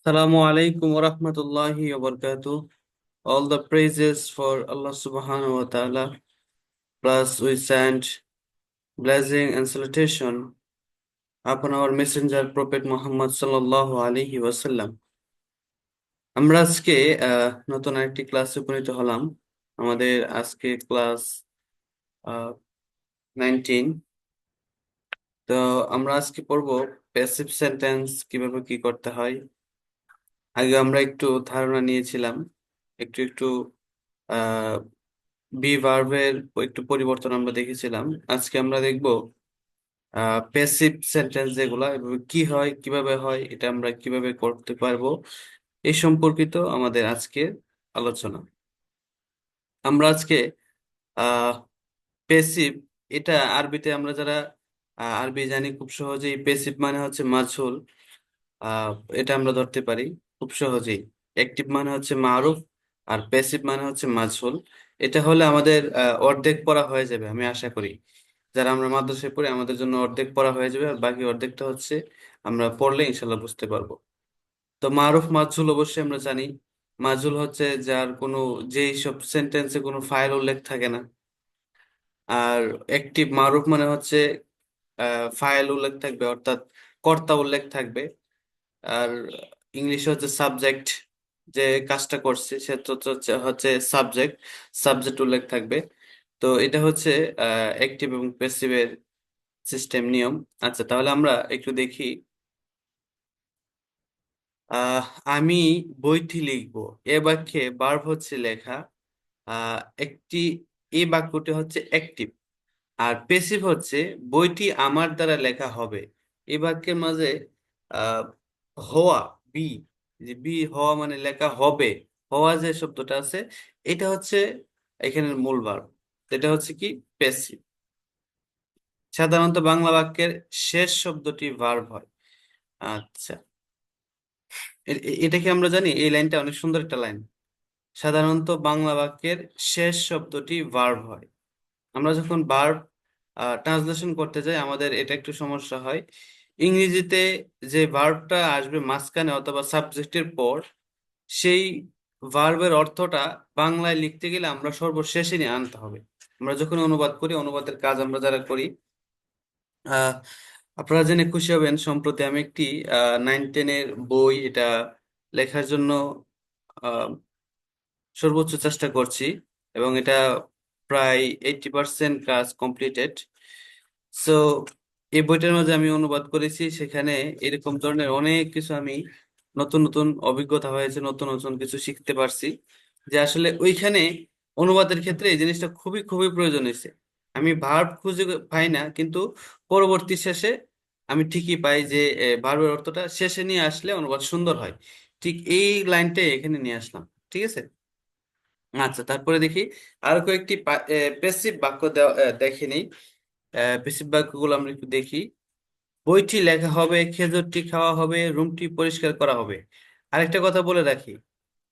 Assalamu alaikum wa rahmatullahi wa barakatuh. All the praises for Allah subhanahu wa ta'ala. Plus we send blessing and salutation upon our messenger Prophet Muhammad sallallahu alaihi wasallam. আমরা আজকে নতুন আরেকটি ক্লাসে উপনীত হলাম। আমাদের আজকে class 19। তো আমরা আজকে পড়বো প্যাসিভ সেন্টেন্স কিভাবে কি করতে হয়। আগে আমরা একটু ধারণা নিয়েছিলাম, একটু একটু বি ভার্বের একটু পরিবর্তন আমরা দেখেছিলাম। আজকে আমরা দেখব প্যাসিভ সেন্টেন্স যেগুলা এভাবে কি হয়, কিভাবে হয়, এটা আমরা কিভাবে করতে পারবো এই সম্পর্কিত আমাদের আজকের আলোচনা। আমরা আজকে আহ প্যাসিভ, এটা আরবিতে আমরা যারা আরবি জানি খুব সহজেই প্যাসিভ মানে হচ্ছে মাঝুল। আহ এটা আমরা ধরতে পারি খুব সহজেই। অ্যাক্টিভ মানে হচ্ছে মারুফ, আর প্যাসিভ মানে হচ্ছে মাঝুল। এটা হলে আমাদের অর্ধেক পড়া হয়ে যাবে আমি আশা করি। যারা আমরা মাদ্রাসায় পড়ি আমাদের জন্য অর্ধেক পড়া হয়ে যাবে, আর বাকি অর্ধেকটা হচ্ছে আমরা পড়লে ইনশাল্লাহ বুঝতে পারবো। তো মারুফ মাঝুল অবশ্যই আমরা জানি। মাঝুল হচ্ছে যার কোনো, যেই সব সেন্টেন্সে কোনো ফাইল উল্লেখ থাকে না। আর অ্যাক্টিভ মারুফ মানে হচ্ছে ফাইল উল্লেখ থাকবে, অর্থাৎ কর্তা উল্লেখ থাকবে। আর ইংলিশে হচ্ছে সাবজেক্ট, যে কাজটা করছে সে তো হচ্ছে হচ্ছে সাবজেক্ট, সাবজেক্ট উল্লেখ থাকবে। তো এটা হচ্ছে অ্যাক্টিভ এবং প্যাসিভের সিস্টেম নিয়ম। আচ্ছা, তাহলে আমরা একটু দেখি। আহ আমি বইটি লিখবো, এ বাক্যে ভার্ব হচ্ছে লেখা। একটি, এই বাক্যটি হচ্ছে অ্যাক্টিভ। আর প্যাসিভ হচ্ছে বইটি আমার দ্বারা লেখা হবে। এই বাক্যের মাঝে আহ হওয়া, বি, যে বি হওয়া মানে লেখা হবে, হওয়া যে শব্দটা আছে এটা হচ্ছে এখানের মূল ভার্ব। এটা হচ্ছে কি, প্যাসিভ। সাধারণত বাংলা বাক্যের শেষ শব্দটি ভার্ব হয়। আচ্ছা, এটা কি আমরা জানি? এই লাইনটা অনেক সুন্দর একটা লাইন। সাধারণত বাংলা বাক্যের শেষ শব্দটি ভার্ব হয়। আমরা যখন ভার্ব ট্রান্সলেশন করতে যাই আমাদের এটা একটু সমস্যা হয়। ইংরেজিতে যে ভার্বটা আসবে মাঝখানে অথবা সাবজেক্টের পর, সেই ভার্বের অর্থটা বাংলায় লিখতে গেলে আমরা সর্বশেষে নিয়ে আনতে হবে। আমরা যখন অনুবাদ করি, অনুবাদের কাজ আমরা যারা করি, আহ আপনারা জেনে খুশি হবেন, সম্প্রতি আমি একটি 9-10-এর বই এটা লেখার জন্য আহ, সর্বোচ্চ চেষ্টা করছি, এবং এটা প্রায় 80% কাজ কমপ্লিটেড। সো এই বইটার মাঝে আমি অনুবাদ করেছি, সেখানে এরকম ধরনের অনেক কিছু আমি, নতুন নতুন অভিজ্ঞতা হয়েছে, নতুন নতুন কিছু শিখতে পারছি। যে আসলে ওইখানে অনুবাদের ক্ষেত্রে এই জিনিসটা খুবই খুবই প্রয়োজন হয়েছে। আমি ভার্ব খুঁজে পাই না, কিন্তু পরবর্তী শেষে আমি ঠিকই পাই যে ভার্বের অর্থটা শেষে নিয়ে আসলে অনুবাদ সুন্দর হয়। ঠিক এই লাইনটাই এখানে নিয়ে আসলাম। ঠিক আছে। আচ্ছা, তারপরে দেখি আরো কয়েকটি প্যাসিভ বাক্য দেখে নিই। প্যাসিভ বাক্যগুলো আমরা একটু দেখি। বইটি লেখা হবে, খেজুরটি খাওয়া হবে, রুমটি পরিষ্কার করা হবে। আরেকটা কথা বলে রাখি,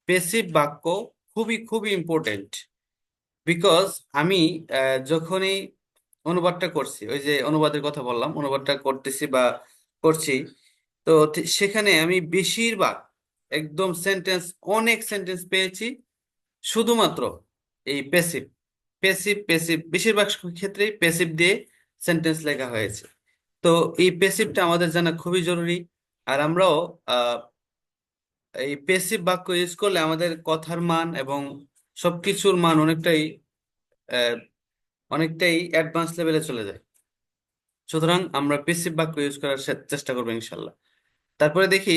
প্যাসিভ বাক্য খুবই খুবই ইম্পর্টেন্ট। বিকজ আমি যখনই অনুবাদটা করছি, ওই যে অনুবাদের কথা বললাম, অনুবাদটা করতেছি বা করছি, তো সেখানে আমি বেশিরভাগ একদম সেন্টেন্স, অনেক সেন্টেন্স পেয়েছি শুধুমাত্র এই প্যাসিভ, প্যাসিভ প্যাসিভ, বেশিরভাগ ক্ষেত্রেই প্যাসিভ দিয়ে সেন্টেন্স লেখা হয়েছে। তো এই প্যাসিভটা আমাদের জানা খুবই জরুরি। আর আমরাও আহ, এই প্যাসিভ বাক্য ইউজ করলে আমাদের কথার মান এবং সবকিছুর মান অনেকটাই আহ, অনেকটাই অ্যাডভান্স লেভেলে চলে যায়। সুতরাং আমরা প্যাসিভ বাক্য ইউজ করার চেষ্টা করবো ইনশাল্লাহ। তারপরে দেখি,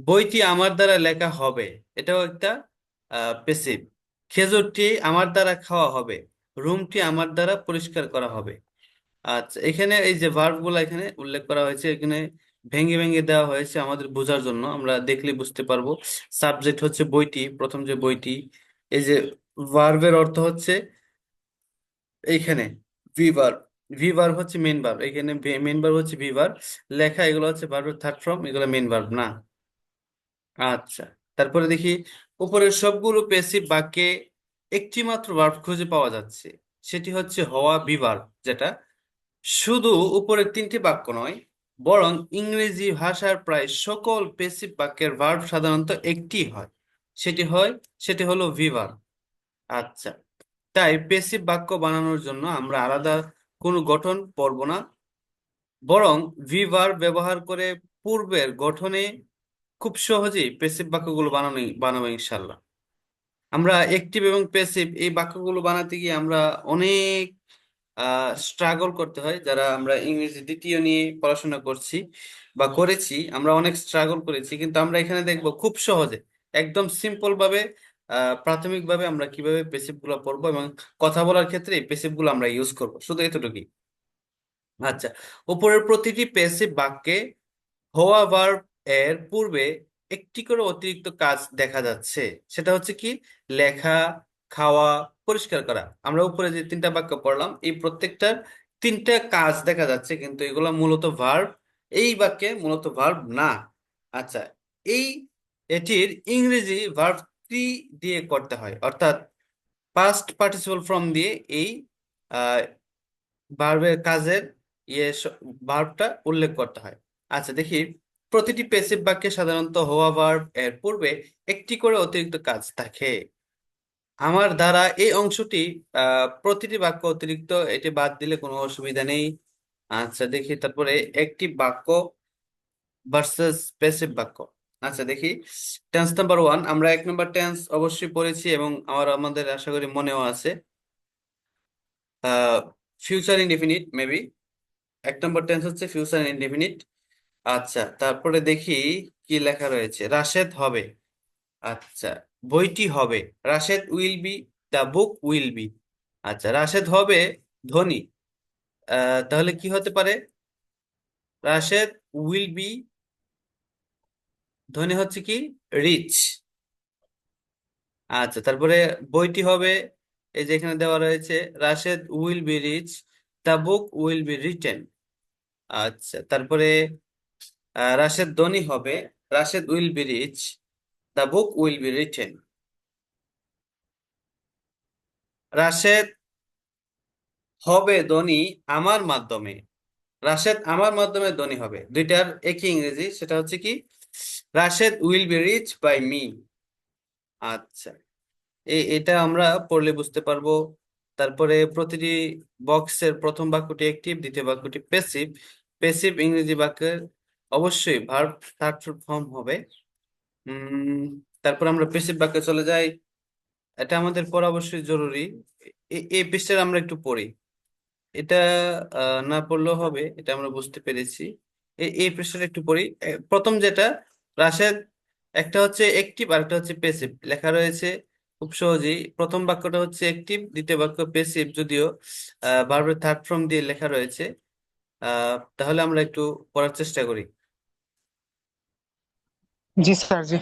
বইটি আমার দ্বারা লেখা হবে, এটাও একটা প্যাসিভ। খেজুরটি আমার দ্বারা খাওয়া হবে, রুমটি আমার দ্বারা পরিষ্কার করা হবে। আচ্ছা, এখানে এই যে ভার্ব গুলা এখানে উল্লেখ করা হয়েছে, এখানে ভেঙে ভেঙে দেওয়া হয়েছে আমাদের বোঝার জন্য, আমরা দেখলে বুঝতে পারবো। সাবজেক্ট হচ্ছে বইটি, প্রথম যে বইটি, এই যে ভার্বের অর্থ হচ্ছে এইখানে ভি ভার্ব। ভি ভার্ব হচ্ছে মেন ভার্ব, এখানে মেন ভার্ব হচ্ছে ভি ভার্ব। লেখা এগুলো হচ্ছে ভার্বের থার্ড ফর্ম, এগুলো মেন ভার্ব না। আচ্ছা, তারপরে দেখি, উপরের সবগুলো প্যাসিভ বাক্যে একটি মাত্র ভার্ব খুঁজে পাওয়া যাচ্ছে, সেটি হচ্ছে হওয়া, বি ভার্ব। যেটা শুধু উপরের তিনটি বাক্য নয়, বরং ইংরেজি ভাষার প্রায় সকল পেসিভ বাক্যের ভার্ব সাধারণত একটি হয়। সেটি হয় সেটি হলো ভি ভার্ব। আচ্ছা, তাই পেসিভ বাক্য বানানোর জন্য আমরা আলাদা কোনো গঠন পড়ব না, বরং ভি ভার্ব ব্যবহার করে পূর্বের গঠনে খুব সহজেই পেসিভ বাক্যগুলো বানাবো ইনশাল্লাহ। আমরা অ্যাক্টিভ এবং প্যাসিভ এই বাক্যগুলো বানাতে গিয়ে আমরা অনেক স্ট্রাগল করতে হয়। যারা আমরা ইংরেজি দ্বিতীয় নিয়ে পড়াশোনা করছি বা করেছি, আমরা অনেক স্ট্রাগল করেছি, কিন্তু আমরা এখানে দেখব খুব সহজে একদম সিম্পল ভাবে প্রাথমিকভাবে আমরা কিভাবে প্যাসিভ গুলো পড়বো এবং কথা বলার ক্ষেত্রে এই প্যাসিভ গুলো আমরা ইউজ করব, শুধু এতটুকুই। আচ্ছা, উপরের প্রতিটি প্যাসিভ বাক্যে হওয়া ভার্ব এর পূর্বে একটি করে অতিরিক্ত কাজ দেখা যাচ্ছে। সেটা হচ্ছে কি? লেখা, খাওয়া, পরিষ্কার করা। আমরা উপরে যে তিনটা বাক্য পড়লাম, এই প্রত্যেকটার তিনটা কাজ দেখা যাচ্ছে, কিন্তু এগুলো মূলত ভার্ব, এই বাক্যে মূলত ভার্ব না। আচ্ছা, এই এটির ইংরেজি ভার্ব থ্রি দিয়ে করতে হয়, অর্থাৎ পাস্ট পার্টিসিপল ফর্ম দিয়ে এই ভার্বের কাজের ইয়ে ভার্বটা উল্লেখ করতে হয়। আচ্ছা, দেখি প্রতিটি প্যাসিভ বাক্যে সাধারণত হওয়া ভার্ব এর পূর্বে একটি করে অতিরিক্ত কাজ থাকে। আমার দ্বারা এই অংশটি প্রতিটি বাক্য অতিরিক্ত, এটি বাদ দিলে কোনো অসুবিধা নেই। আচ্ছা, দেখি তারপরে একটি বাক্য ভার্সেস প্যাসিভ বাক্য। আচ্ছা, দেখি টেন্স নাম্বার ওয়ান। আমরা এক নম্বর টেন্স অবশ্যই পড়েছি এবং আমাদের আশা করি মনেও আছে। Future indefinite maybe. এক নম্বর টেন্স হচ্ছে ফিউচার ইনডিফিনিট। আচ্ছা, তারপরে দেখি কি লেখা রয়েছে। রাশেদ হবে। আচ্ছা, বইটি হবে। Rashed will B, the book will B. আচ্ছা, রাশেদ হবে ধনী। তাহলে কি হতে পারে? রাশেদ উইল বি ধনী হচ্ছে কি? রিচ। আচ্ছা, তারপরে বইটি হবে, এই যে এখানে দেওয়া রয়েছে, Rashed will be rich, the book will be written. আচ্ছা, তারপরে রাশেদ ধনী হবে। Rashed will be rich, the book will be written. Rashed হবে ধনী আমার মাধ্যমে। রাশেদ আমার মাধ্যমে ধনী হবে, দুইটার একই ইংরেজি, সেটা হচ্ছে কি? Rashed will be rich by me. আচ্ছা, এটা আমরা পড়লে বুঝতে পারবো। তারপরে প্রতিটি বক্সের প্রথম বাক্যটি অ্যাক্টিভ, দ্বিতীয় বাক্যটি প্যাসিভ। প্যাসিভ ইংরেজি বাক্যের অবশ্যই ভার্ব থার্ড ফর্ম হবে। উম তারপর আমরা প্যাসিভ বাক্যে চলে যাই। এটা আমাদের পড়া অবশ্যই জরুরি। এই পৃষ্ঠাটা আমরা একটু পড়ি। এটা না পড়লেও হবে, এটা আমরা বুঝতে পেরেছি। এই পৃষ্ঠাটা একটু পড়ি। প্রথম যেটা, রাশেদ, একটা হচ্ছে অ্যাক্টিভ আর একটা হচ্ছে প্যাসিভ লেখা রয়েছে। খুব সহজেই প্রথম বাক্যটা হচ্ছে অ্যাক্টিভ, দ্বিতীয় বাক্য প্যাসিভ, যদিও ভার্বের থার্ড ফর্ম দিয়ে লেখা রয়েছে। তাহলে আমরা একটু পড়ার চেষ্টা করি। जी सर जी।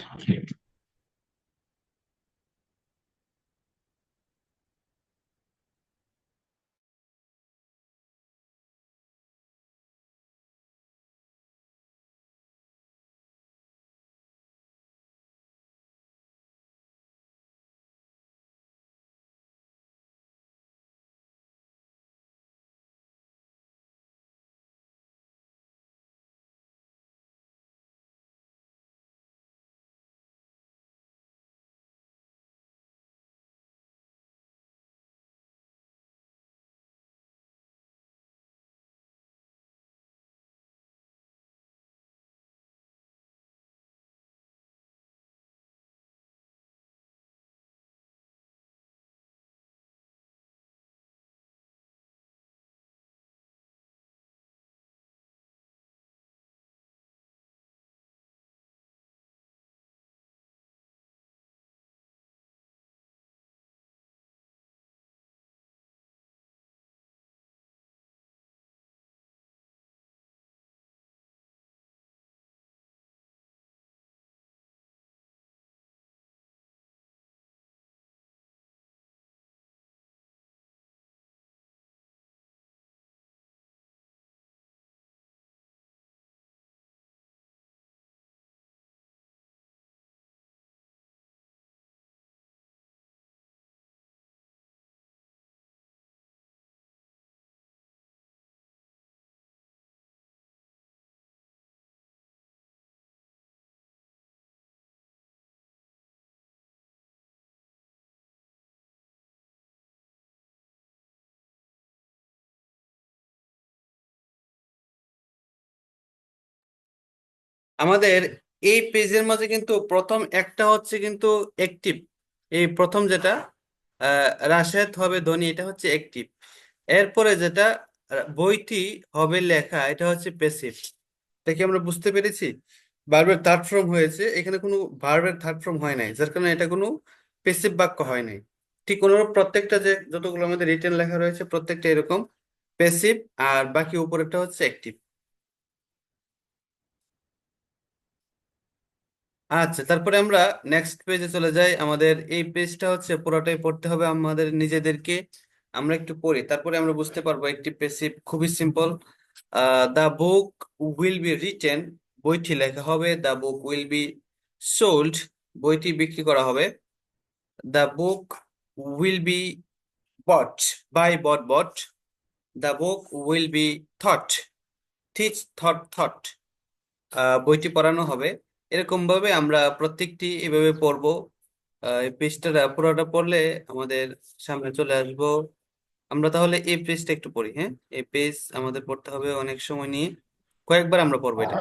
আমাদের এই পেজের মাঝে কিন্তু প্রথম একটা হচ্ছে কিন্তু অ্যাক্টিভ। এই প্রথম যেটা রাশেদ হবে ধনী, এটা হচ্ছে অ্যাক্টিভ। এরপরে যেটা বইটি হবে লেখা, এটা হচ্ছে প্যাসিভ। এটা কি আমরা বুঝতে পেরেছি? ভার্বের থার্ড ফর্ম হয়েছে, এখানে কোনো ভার্বের থার্ড ফর্ম হয় নাই, যার কারণে এটা কোনো প্যাসিভ বাক্য হয় নাই। ঠিক অনুরূপ প্রত্যেকটা যে যতগুলো আমাদের রিটেন লেখা রয়েছে প্রত্যেকটা এরকম প্যাসিভ, আর বাকি উপরেরটা হচ্ছে অ্যাক্টিভ। আচ্ছা, তারপরে আমরা নেক্সট পেজে চলে যাই। আমাদের এই পেজটা হচ্ছে পুরোটাই পড়তে হবে আমাদের নিজেদেরকে। আমরা একটু পড়ি, তারপরে আমরা বুঝতে পারবো একটি প্যাসিভ খুবই simple. The book will be written, বইটি লেখা হবে। The book will be sold, বইটি বিক্রি করা হবে। The book will be bought, buy bought bought. The book will be taught, teach taught taught, বইটি পড়ানো হবে। এরকম ভাবে আমরা প্রত্যেকটি এভাবে পড়বো। এই পেজটা পুরোটা পড়লে আমাদের সামনে চলে আসবো। আমরা তাহলে এই পেজটা একটু পড়ি, হ্যাঁ। এই পেজ আমাদের পড়তে হবে অনেক সময় নিয়ে, কয়েকবার আমরা পড়বো এটা।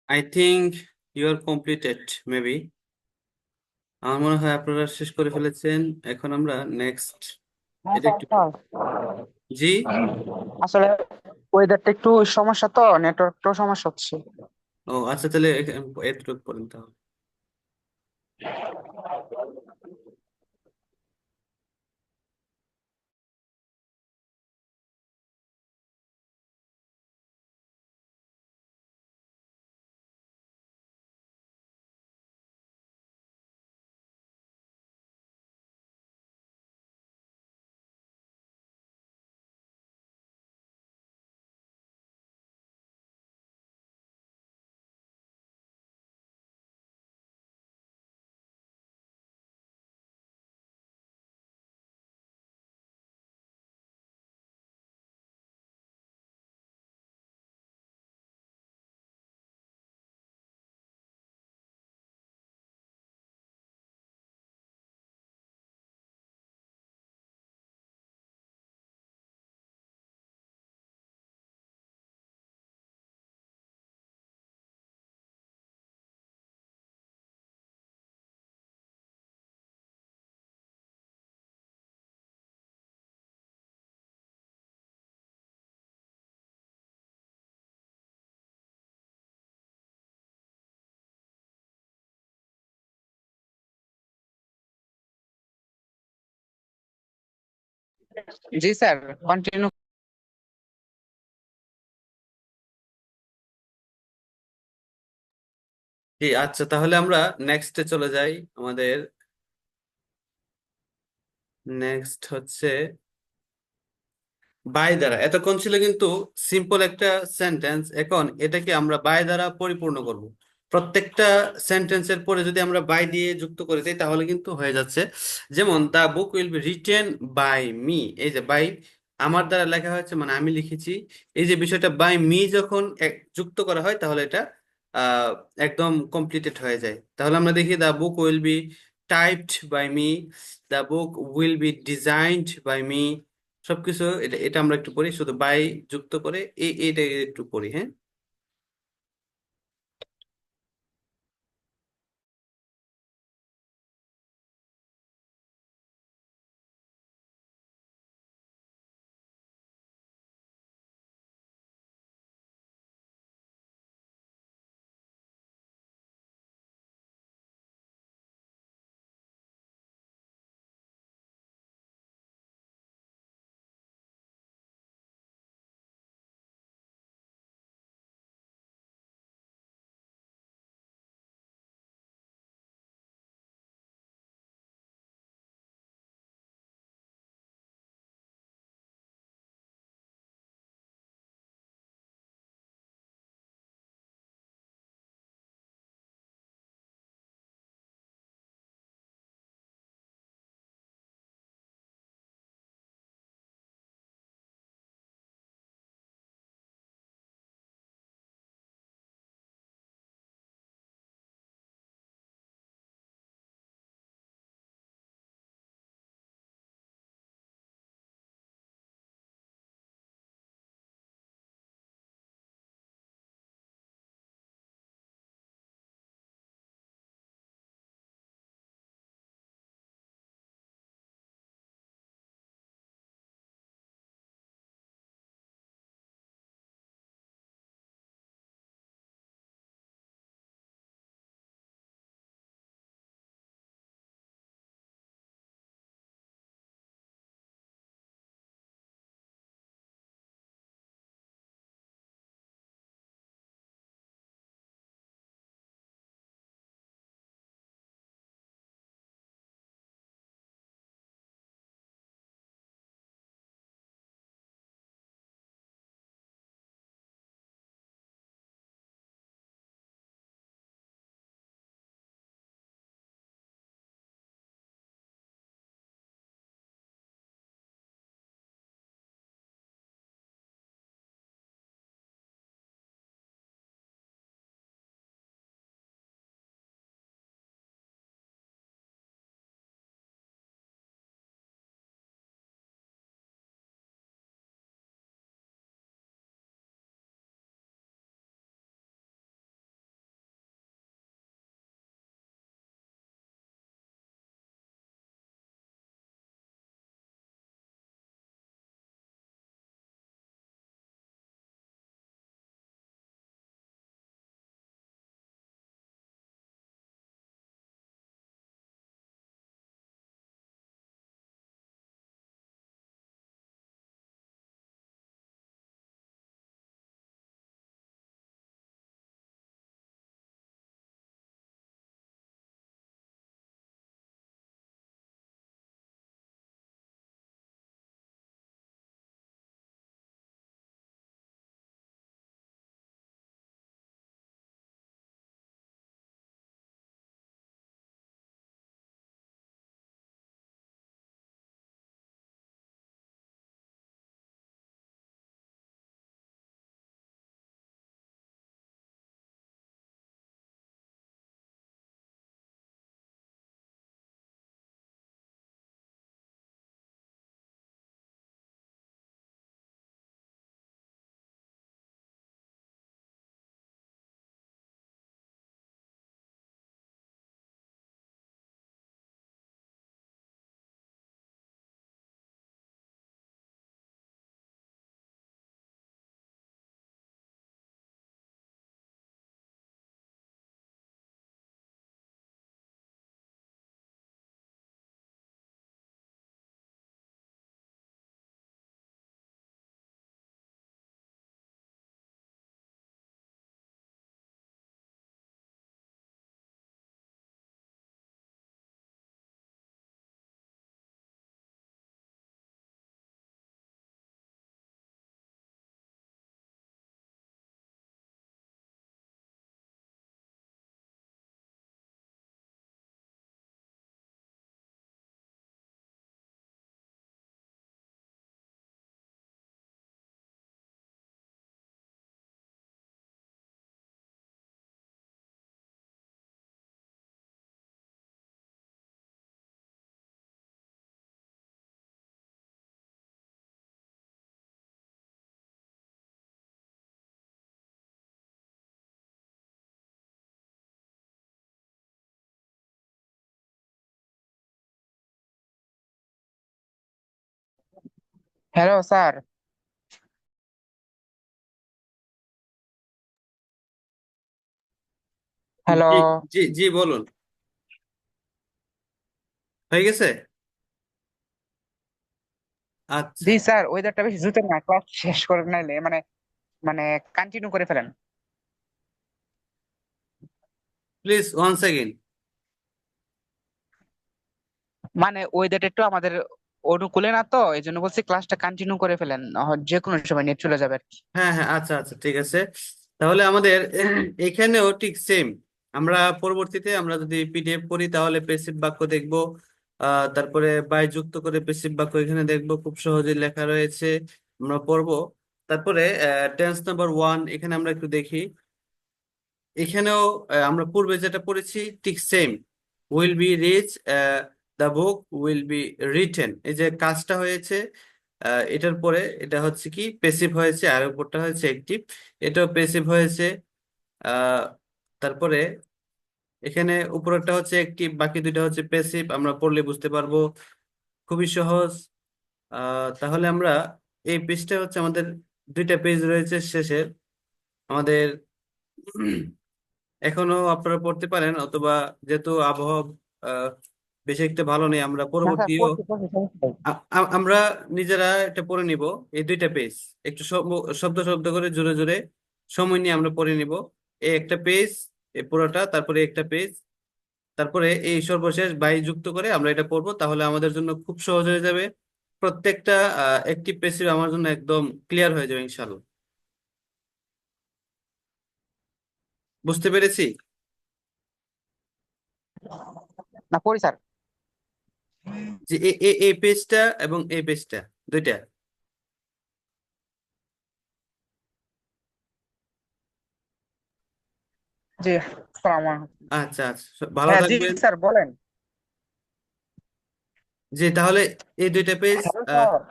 I think you are completed maybe. আমার মনে হয় আপনারা শেষ করে ফেলেছেন। এখন আমরা নেক্সট হ্যাঁ এটা স্যার, একটু, স্যার জি। আসলে ওয়েদারটা একটু সমস্যা, তো নেটওয়ার্কটাও সমস্যা হচ্ছে। ও আচ্ছা, তাহলে এতটুকু পড়েন তাহলে। জি স্যার, কন্টিনিউ। জি আচ্ছা, তাহলে আমরা নেক্সটে চলে যাই। আমাদের নেক্সট হচ্ছে বাই দ্বারা। এতক্ষণ ছিল কিন্তু সিম্পল একটা সেন্টেন্স, এখন এটাকে আমরা বাই দ্বারা পরিপূর্ণ করব। প্রত্যেকটা সেন্টেন্সের পরে যদি আমরা বাই দিয়ে যুক্ত করে দিই তাহলে কিন্তু হয়ে যাচ্ছে। যেমন the book will be written by me, এই যে বাই আমার দ্বারা লেখা হয়েছে মানে আমি লিখেছি। এই যে বিষয়টা বাই মি যখন যুক্ত করা হয় তাহলে এটা আহ, একদম কমপ্লিটেড হয়ে যায়। তাহলে আমরা দেখি the book will be typed by me, the book will be designed by me. সবকিছু এটা এটা আমরা একটু পড়ি, শুধু বাই যুক্ত করে এইটা একটু পড়ি, হ্যাঁ। Hello sir. হ্যালো। জি জি জি বলুন। হয়ে গেছে? আচ্ছা, জি স্যার, ওয়েদারটা বেশি জুতে না, ক্লাস শেষ করে নাইলে মানে মানে কন্টিনিউ করে ফেলেন। Please one second. মানে ওয়েদারটা একটু আমাদের অনুকূলে না, তো এই জন্য বলছি ক্লাসটা কন্টিনিউ করে ফেলেন, যে কোনো সময় নেট চলে যাবে আর কি। হ্যাঁ হ্যাঁ, আচ্ছা আচ্ছা, ঠিক আছে। তাহলে আমাদের এখানেও ঠিক সেম। আমরা পরবর্তীতে আমরা যদি পিডিএফ করি তাহলে পেসিভ বাক্য দেখব। তারপরে বাই যুক্ত করে পেসিভ বাক্য এখানে দেখব, খুব সহজে লেখা রয়েছে, আমরা পড়বো। তারপরে টেন্স নাম্বার ওয়ান এখানে আমরা একটু দেখি। এখানেও আমরা পূর্বে যেটা পড়েছি ঠিক same. Will be rich, the book will be written, এই যে কাজটা হয়েছে এটার পরে এটা হচ্ছে কি পেসিভ হয়েছে, আর উপরটা হয়েছে অ্যাক্টিভ, এটাও পেসিভ হয়েছে। আহ, তারপরে এখানে উপরেরটা হচ্ছে অ্যাক্টিভ, বাকি দুইটা হচ্ছে পেসিভ, আমরা পড়লে বুঝতে পারবো, খুবই সহজ। তাহলে আমরা এই পেজটা হচ্ছে আমাদের দুইটা পেজ রয়েছে শেষের আমাদের। এখনো আপনারা পড়তে পারেন, অথবা যেহেতু আবহাওয়া আহ, বেশি একটা ভালো নেই, আমরা না স্যার, পরবর্তীও পড়ছি পড়ছি, সমস্যা নেই। আমরা নিজেরা এটা পড়ে নিব। এই দুইটা পেজ একটু শব্দ শব্দ করে জোরে জোরে সময় নিয়ে আমরা পড়ে নিব। এই একটা পেজ, এই পুরোটা, তারপরে একটা পেজ, তারপরে এই সর্বশেষ বাই যুক্ত করে আমরা এটা পড়বো, তাহলে আমাদের জন্য খুব সহজ হয়ে যাবে। প্রত্যেকটা একটি পেজ আমার জন্য একদম ক্লিয়ার হয়ে যাবে ইনশাল্লাহ। বুঝতে পেরেছি? না, পড়ি স্যার। যে এই পেজটা এবং এই পেজটা দুইটা। জি, আসসালামু আলাইকুম। আচ্ছা আচ্ছা, ভালো হ্যাঁ জি থাকবেন। স্যার, বলেন। জি তাহলে এই দুইটা পেজ। হ্যালো স্যার,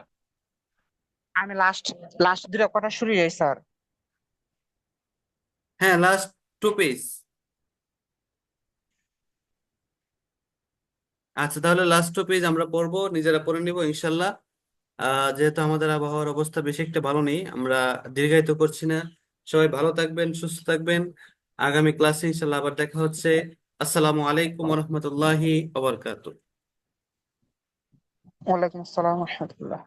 আমি লাস্ট লাস্ট দুটো কথা শুনি যাই স্যার। হ্যাঁ, লাস্ট টু পেজ। আচ্ছা, তাহলে লাস্ট টু পেজ আমরা পড়বো, নিজেরা পড়ে নিব ইনশাল্লাহ। যেহেতু আমাদের আবহাওয়ার অবস্থা বেশি একটা ভালো নেই, আমরা দীর্ঘায়িত করছি না। সবাই ভালো থাকবেন, সুস্থ থাকবেন। আগামী ক্লাসে ইনশাল্লাহ আবার দেখা হচ্ছে। আসসালামু আলাইকুম রহমতুল্লাহি। ওয়ালাইকুম আসসালাম রহমতুল্লাহ।